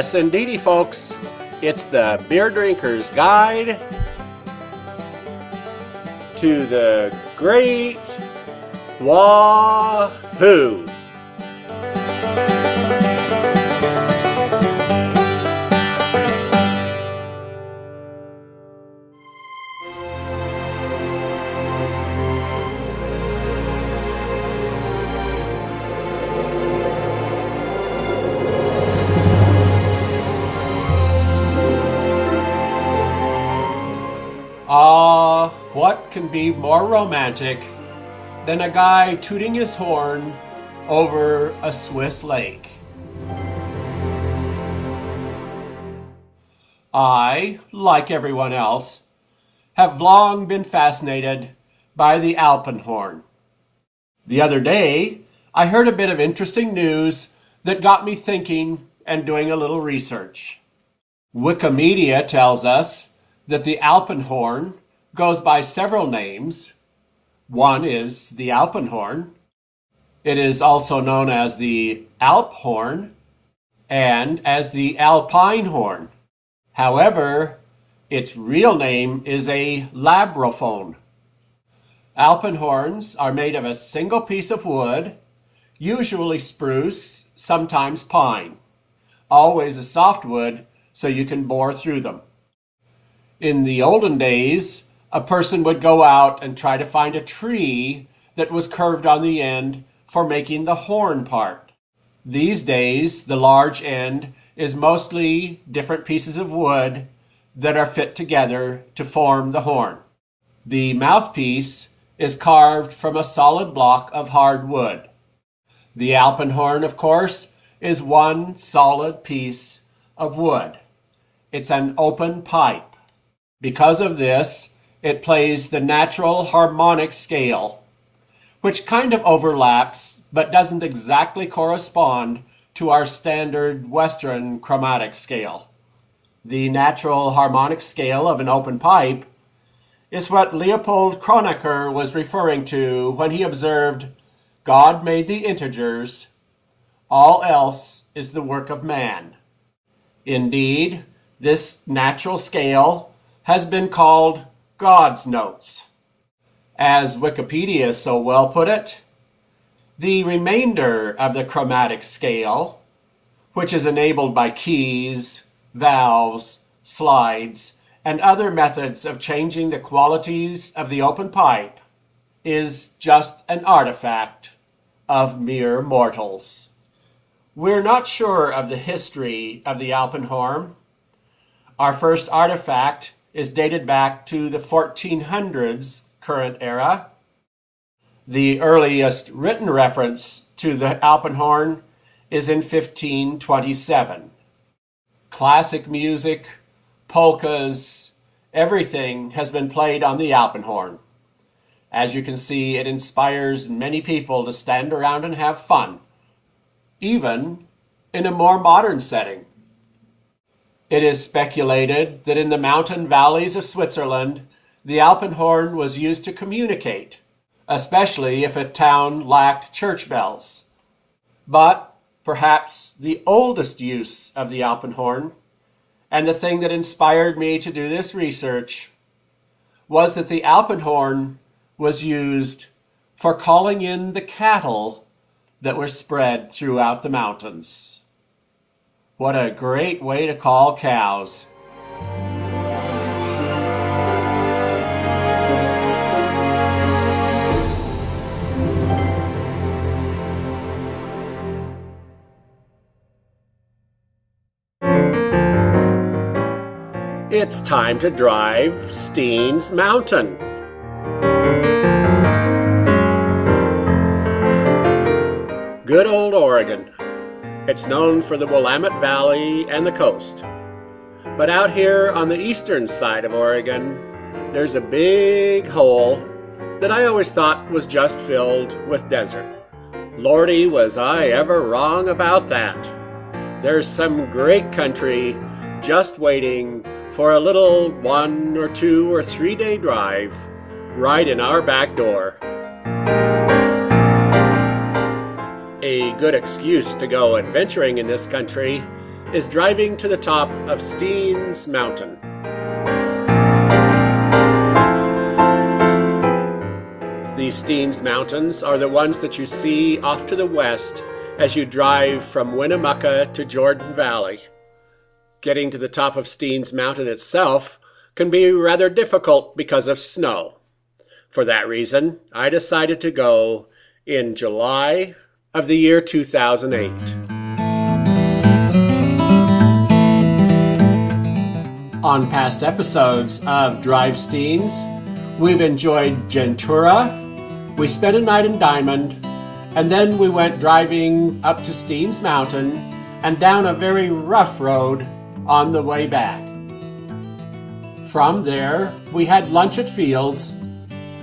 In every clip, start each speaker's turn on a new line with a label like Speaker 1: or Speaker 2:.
Speaker 1: Yes, indeedy, folks. It's the Beer Drinker's Guide to the Great Wahoo! What can be more romantic than a guy tooting his horn over a Swiss lake? I, like everyone else, have long been fascinated by the Alpenhorn. The other day, I heard a bit of interesting news that got me thinking and doing a little research. Wikimedia tells us that the Alpenhorn goes by several names. One is the Alpenhorn. It is also known as the Alphorn and as the Alpine horn. However, its real name is a labrophone. Alpenhorns are made of a single piece of wood, usually spruce, sometimes pine. Always a soft wood so you can bore through them. In the olden days, a person would go out and try to find a tree that was curved on the end for making the horn part. These days, the large end is mostly different pieces of wood that are fit together to form the horn. The mouthpiece is carved from a solid block of hard wood. The Alpenhorn, of course, is one solid piece of wood. It's an open pipe. Because of this, it plays the natural harmonic scale, which kind of overlaps but doesn't exactly correspond to our standard Western chromatic scale. The natural harmonic scale of an open pipe is what Leopold Kronecker was referring to when he observed, "God made the integers, all else is the work of man." Indeed, this natural scale has been called God's notes. As Wikipedia so well put it, the remainder of the chromatic scale, which is enabled by keys, valves, slides, and other methods of changing the qualities of the open pipe, is just an artifact of mere mortals. We're not sure of the history of the Alpenhorn. Our first artifact is dated back to the 1400s current era. The earliest written reference to the Alpenhorn is in 1527. Classic music, polkas, everything has been played on the Alpenhorn. As you can see, it inspires many people to stand around and have fun, even in a more modern setting. It is speculated that in the mountain valleys of Switzerland, the Alpenhorn was used to communicate, especially if a town lacked church bells. But perhaps the oldest use of the Alpenhorn, and the thing that inspired me to do this research, was that the Alpenhorn was used for calling in the cattle that were spread throughout the mountains. What a great way to call cows. It's time to drive Steens Mountain. Good old Oregon. It's known for the Willamette Valley and the coast. But out here on the eastern side of Oregon, there's a big hole that I always thought was just filled with desert. Lordy, was I ever wrong about that. There's some great country just waiting for a little 1 or 2 or 3 day drive right in our back door. A good excuse to go adventuring in this country is driving to the top of Steens Mountain. These Steens Mountains are the ones that you see off to the west as you drive from Winnemucca to Jordan Valley. Getting to the top of Steens Mountain itself can be rather difficult because of snow. For that reason, I decided to go in July of the year 2008. On past episodes of Drive Steens, we've enjoyed Gentura, we spent a night in Diamond, and then we went driving up to Steens Mountain and down a very rough road on the way back. From there, we had lunch at Fields,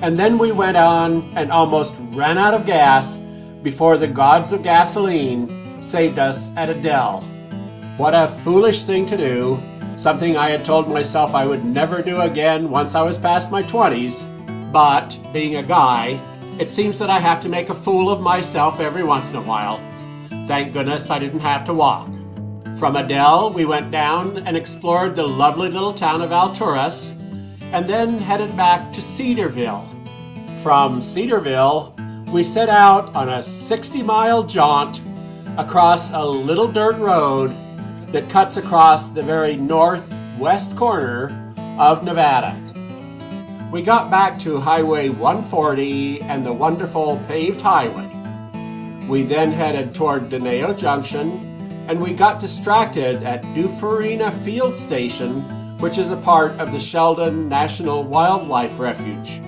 Speaker 1: and then we went on and almost ran out of gas before the gods of gasoline saved us at Adele. What a foolish thing to do, something I had told myself I would never do again once I was past my 20s, but being a guy, it seems that I have to make a fool of myself every once in a while. Thank goodness I didn't have to walk. From Adele, we went down and explored the lovely little town of Alturas, and then headed back to Cedarville. From Cedarville, we set out on a 60-mile jaunt across a little dirt road that cuts across the very northwest corner of Nevada. We got back to Highway 140 and the wonderful paved highway. We then headed toward Deneo Junction, and we got distracted at Dufarina Field Station, which is a part of the Sheldon National Wildlife Refuge.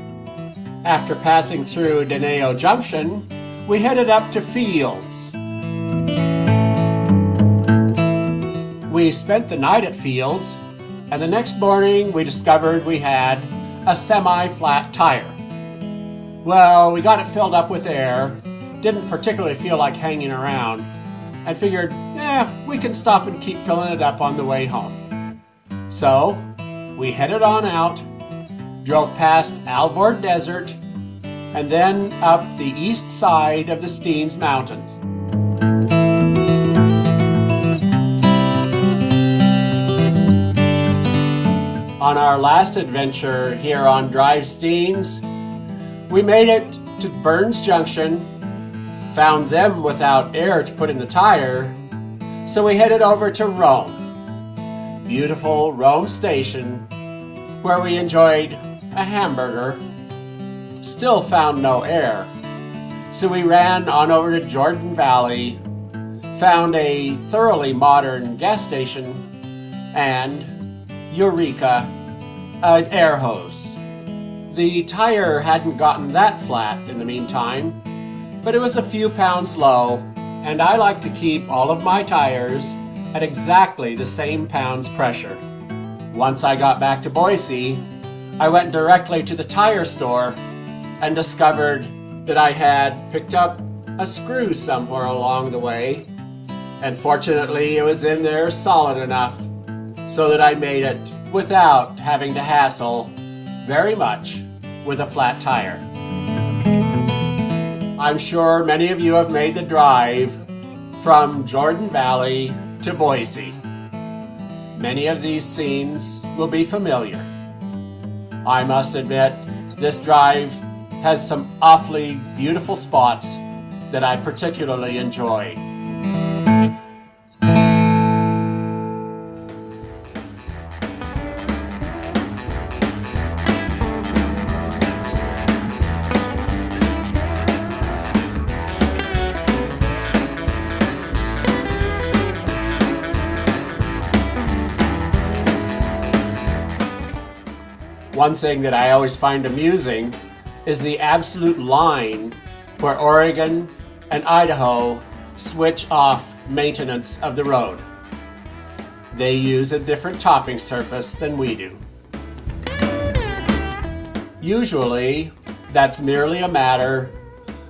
Speaker 1: After passing through Deneo Junction, we headed up to Fields. We spent the night at Fields, and the next morning we discovered we had a semi-flat tire. Well, we got it filled up with air, didn't particularly feel like hanging around, and figured, we can stop and keep filling it up on the way home. So, we headed on out, drove past Alvord Desert, and then up the east side of the Steens Mountains. On our last adventure here on Drive Steens, we made it to Burns Junction, found them without air to put in the tire, so we headed over to Rome. Beautiful Rome Station, where we enjoyed a hamburger. Still found no air, so we ran on over to Jordan Valley, found a thoroughly modern gas station, and Eureka, an air hose. The tire hadn't gotten that flat in the meantime, but it was a few pounds low, and I like to keep all of my tires at exactly the same pounds pressure. Once I got back to Boise, I went directly to the tire store and discovered that I had picked up a screw somewhere along the way, and fortunately it was in there solid enough so that I made it without having to hassle very much with a flat tire. I'm sure many of you have made the drive from Jordan Valley to Boise. Many of these scenes will be familiar. I must admit, this drive has some awfully beautiful spots that I particularly enjoy. One thing that I always find amusing is the absolute line where Oregon and Idaho switch off maintenance of the road. They use a different topping surface than we do. Usually, that's merely a matter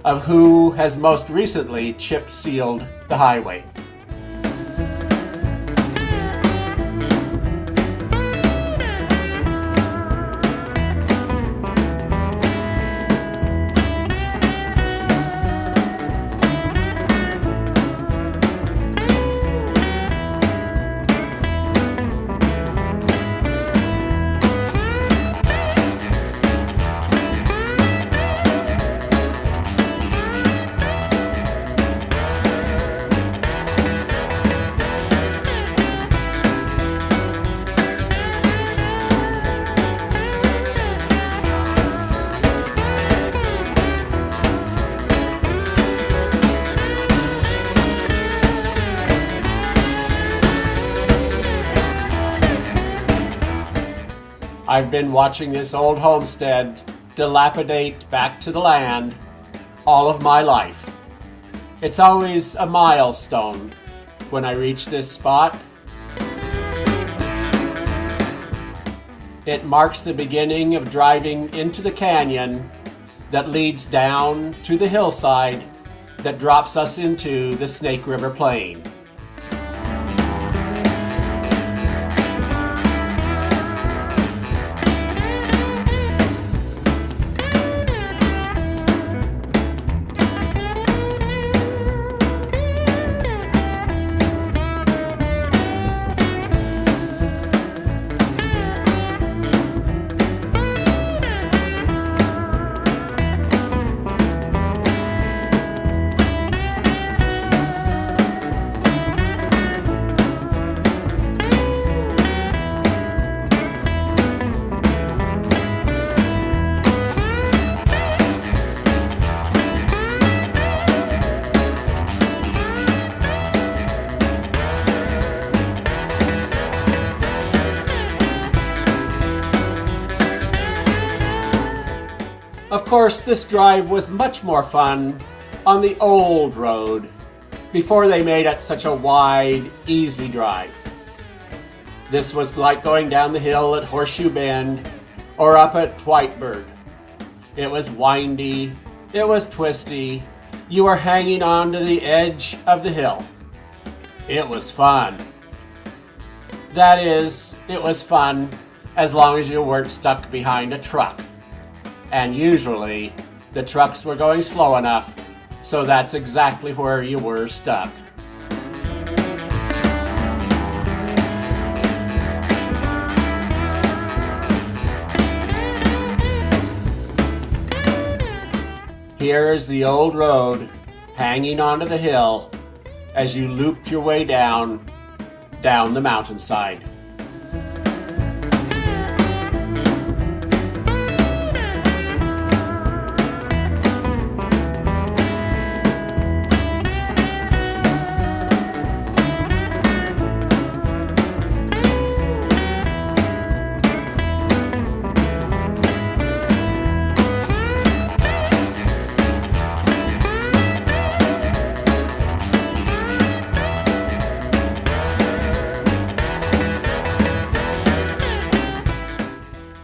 Speaker 1: of who has most recently chip sealed the highway. I've been watching this old homestead dilapidate back to the land all of my life. It's always a milestone when I reach this spot. It marks the beginning of driving into the canyon that leads down to the hillside that drops us into the Snake River Plain. Of course, this drive was much more fun on the old road before they made it such a wide, easy drive. This was like going down the hill at Horseshoe Bend or up at Whitebird. It was windy, it was twisty, you were hanging on to the edge of the hill. It was fun. That is, it was fun as long as you weren't stuck behind a truck. And usually, the trucks were going slow enough, so that's exactly where you were stuck. Here is the old road hanging onto the hill as you looped your way down the mountainside.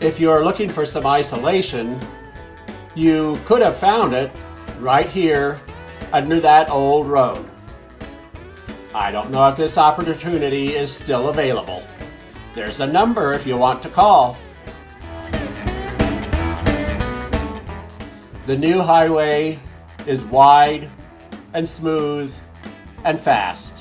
Speaker 1: If you're looking for some isolation, you could have found it right here under that old road. I don't know if this opportunity is still available. There's a number if you want to call. The new highway is wide and smooth and fast.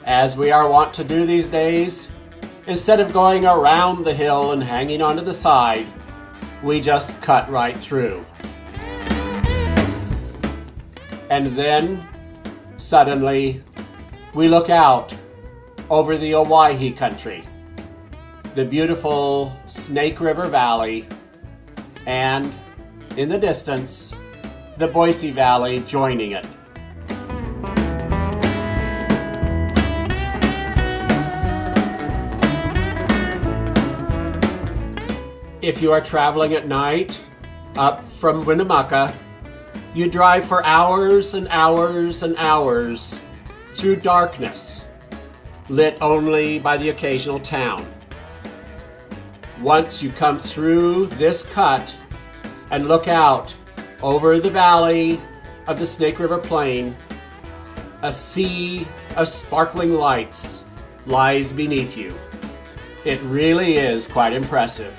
Speaker 1: As we are wont to do these days, instead of going around the hill and hanging onto the side, we just cut right through. And then, suddenly, we look out over the Owyhee country, the beautiful Snake River Valley, and, in the distance, the Boise Valley joining it. If you are traveling at night up from Winnemucca, you drive for hours and hours and hours through darkness, lit only by the occasional town. Once you come through this cut and look out over the valley of the Snake River Plain, a sea of sparkling lights lies beneath you. It really is quite impressive.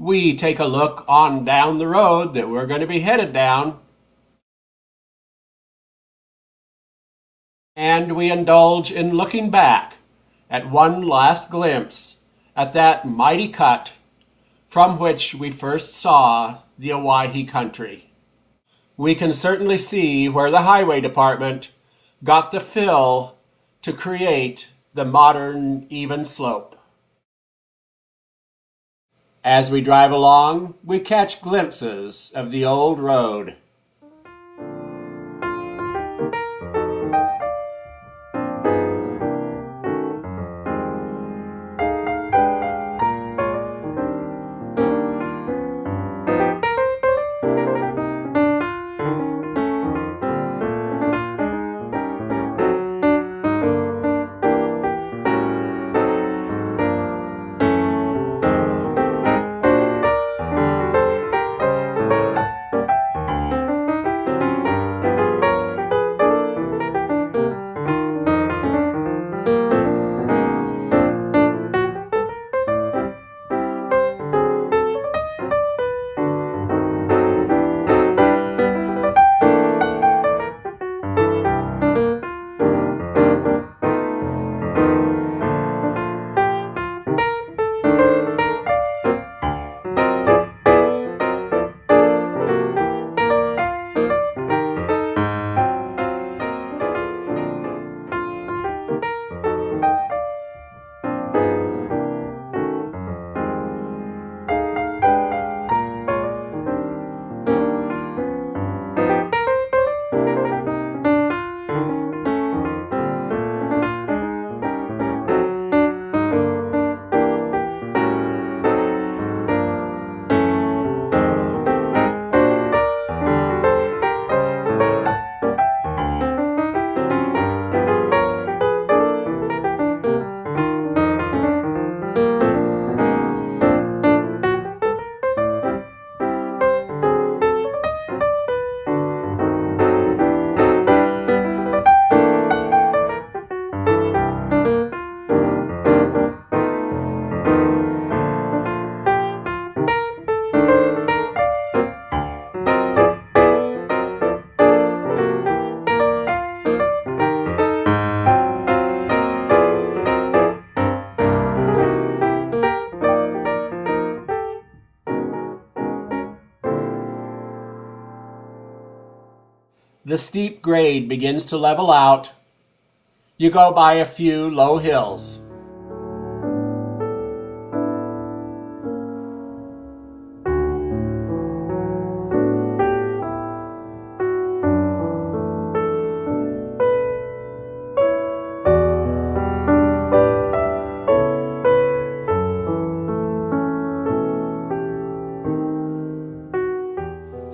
Speaker 1: We take a look on down the road that we're going to be headed down, and we indulge in looking back at one last glimpse at that mighty cut from which we first saw the Owyhee country. we can certainly see where the highway department got the fill to create the modern even slope. As we drive along, we catch glimpses of the old road. The steep grade begins to level out. You go by a few low hills.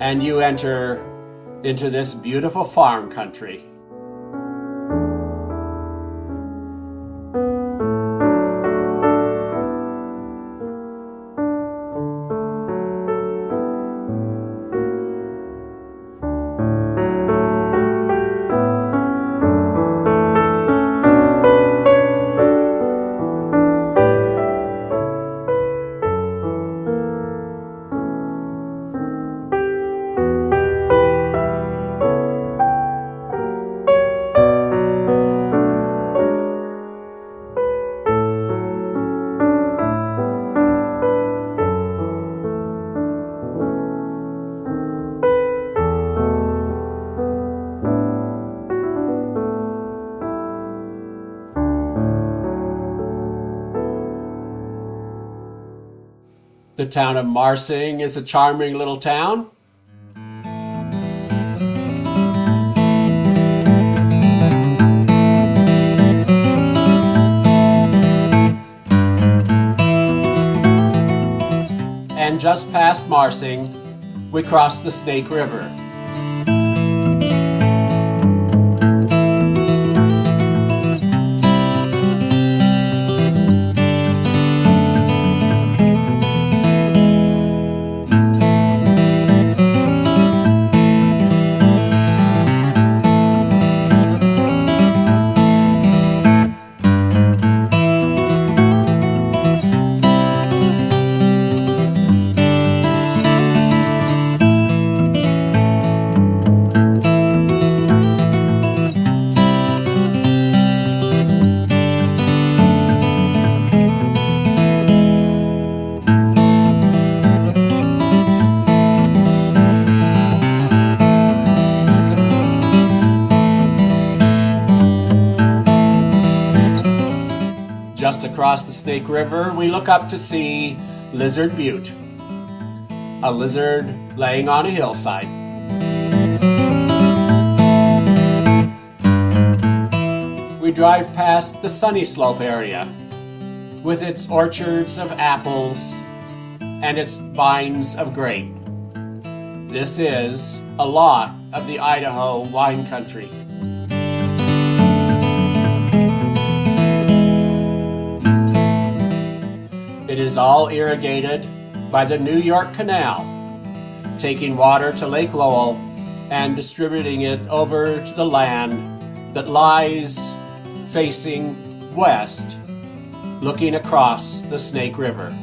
Speaker 1: And you enter into this beautiful farm country. The town of Marsing is a charming little town. And just past Marsing, we cross the Snake River. Just across the Snake River, we look up to see Lizard Butte, a lizard laying on a hillside. We drive past the Sunny Slope area with its orchards of apples and its vines of grape. This is a lot of the Idaho wine country. It is all irrigated by the New York Canal, taking water to Lake Lowell and distributing it over to the land that lies facing west, looking across the Snake River.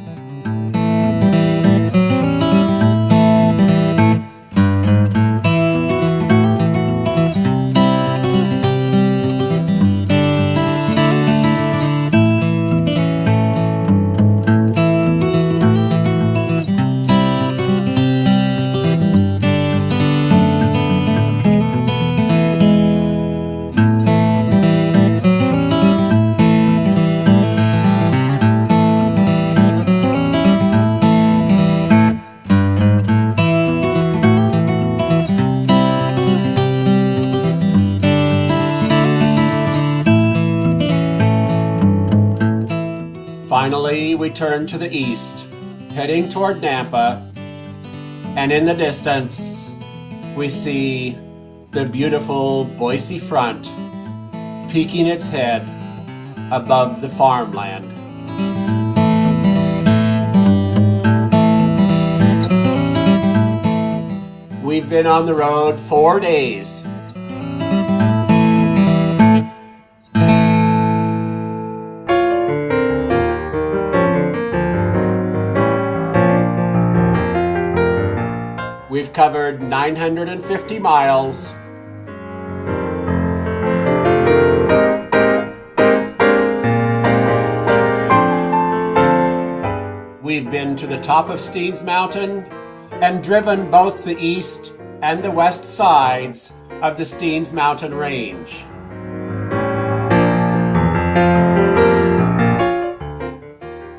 Speaker 1: Finally, we turn to the east, heading toward Nampa, and in the distance, we see the beautiful Boise front peeking its head above the farmland. We've been on the road 4 days. We've covered 950 miles. We've been to the top of Steens Mountain and driven both the east and the west sides of the Steens Mountain Range.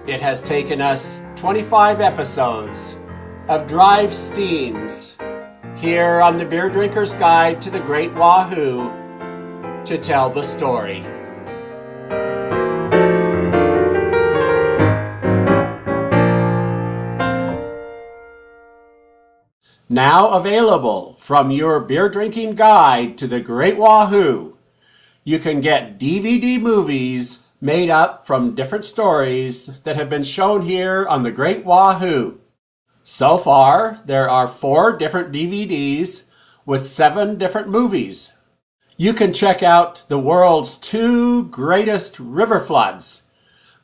Speaker 1: It has taken us 25 episodes of Drive Steens here on the Beer Drinker's Guide to the Great Wahoo to tell the story. Now available from your beer drinking guide to the Great Wahoo, you can get DVD movies made up from different stories that have been shown here on the Great Wahoo. So far, there are 4 different DVDs with 7 different movies. You can check out the world's 2 greatest river floods,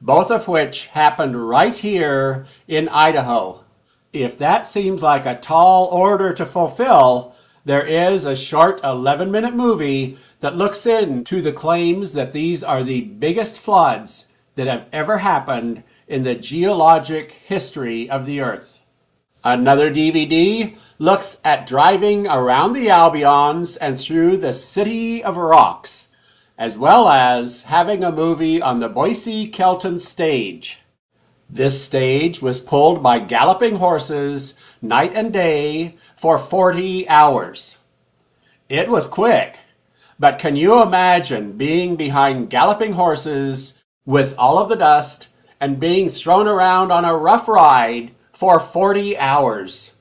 Speaker 1: both of which happened right here in Idaho. If that seems like a tall order to fulfill, there is a short 11-minute movie that looks into the claims that these are the biggest floods that have ever happened in the geologic history of the Earth. Another DVD looks at driving around the Albions and through the City of Rocks, as well as having a movie on the Boise Kelton stage. This stage was pulled by galloping horses night and day for 40 hours. It was quick, but can you imagine being behind galloping horses with all of the dust and being thrown around on a rough ride for 40 hours?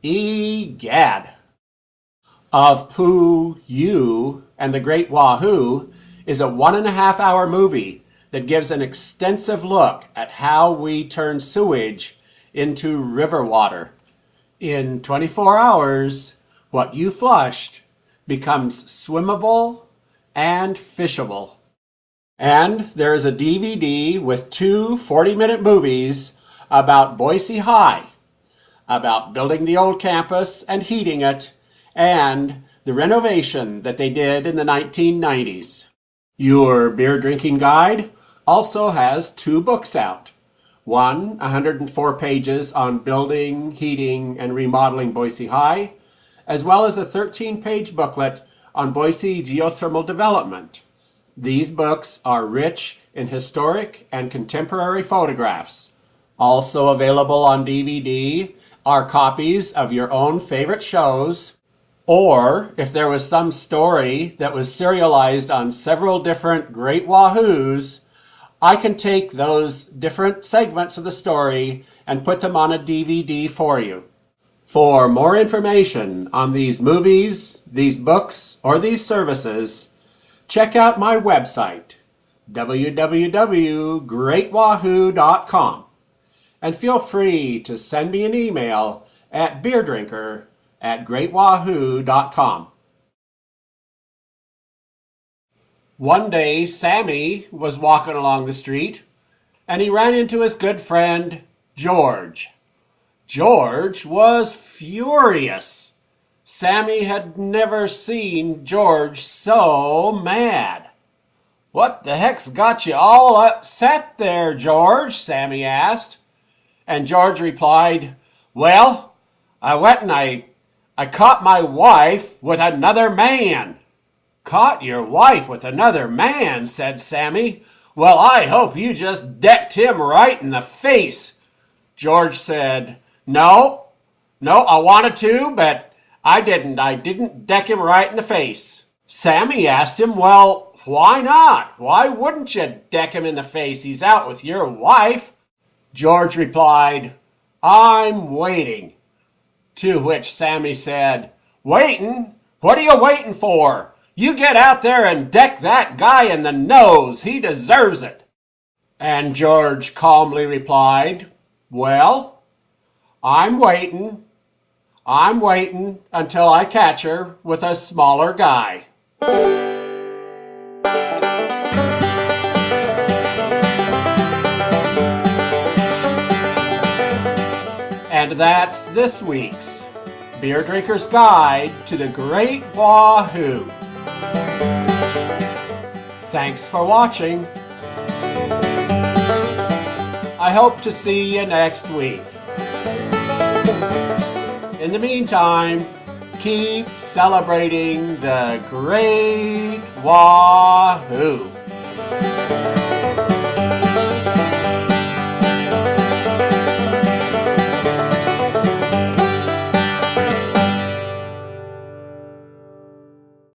Speaker 1: Egad. Of Pooh You and the Great Wahoo is a 1.5-hour movie that gives an extensive look at how we turn sewage into river water. In 24 hours, what you flushed becomes swimmable and fishable. And there is a DVD with 2 40-minute movies about Boise High, about building the old campus and heating it, and the renovation that they did in the 1990s. Your beer drinking guide also has 2 books out. One, 104 pages on building, heating, and remodeling Boise High, as well as a 13-page booklet on Boise geothermal development. These books are rich in historic and contemporary photographs. Also available on DVD are copies of your own favorite shows, or if there was some story that was serialized on several different Great Wahoos, I can take those different segments of the story and put them on a DVD for you. For more information on these movies, these books, or these services, check out my website, www.greatwahoo.com, and feel free to send me an email at beerdrinker@greatwahoo.com. One day, Sammy was walking along the street, and he ran into his good friend, George. George was furious. Sammy had never seen George so mad. "What the heck's got you all upset there, George?" Sammy asked. And George replied, "Well, I went and I caught my wife with another man." "Caught your wife with another man?" said Sammy. "Well, I hope you just decked him right in the face." George said, No, I wanted to, but I didn't. I didn't deck him right in the face." Sammy asked him, "Well, why not? Why wouldn't you deck him in the face? He's out with your wife." George replied, "I'm waiting." To which Sammy said, "Waiting? What are you waiting for? You get out there and deck that guy in the nose. He deserves it." And George calmly replied, "Well, I'm waiting until I catch her with a smaller guy." And that's this week's Beer Drinker's Guide to the Great Wahoo. Thanks for watching. I hope to see you next week. In the meantime, keep celebrating the Great Wahoo.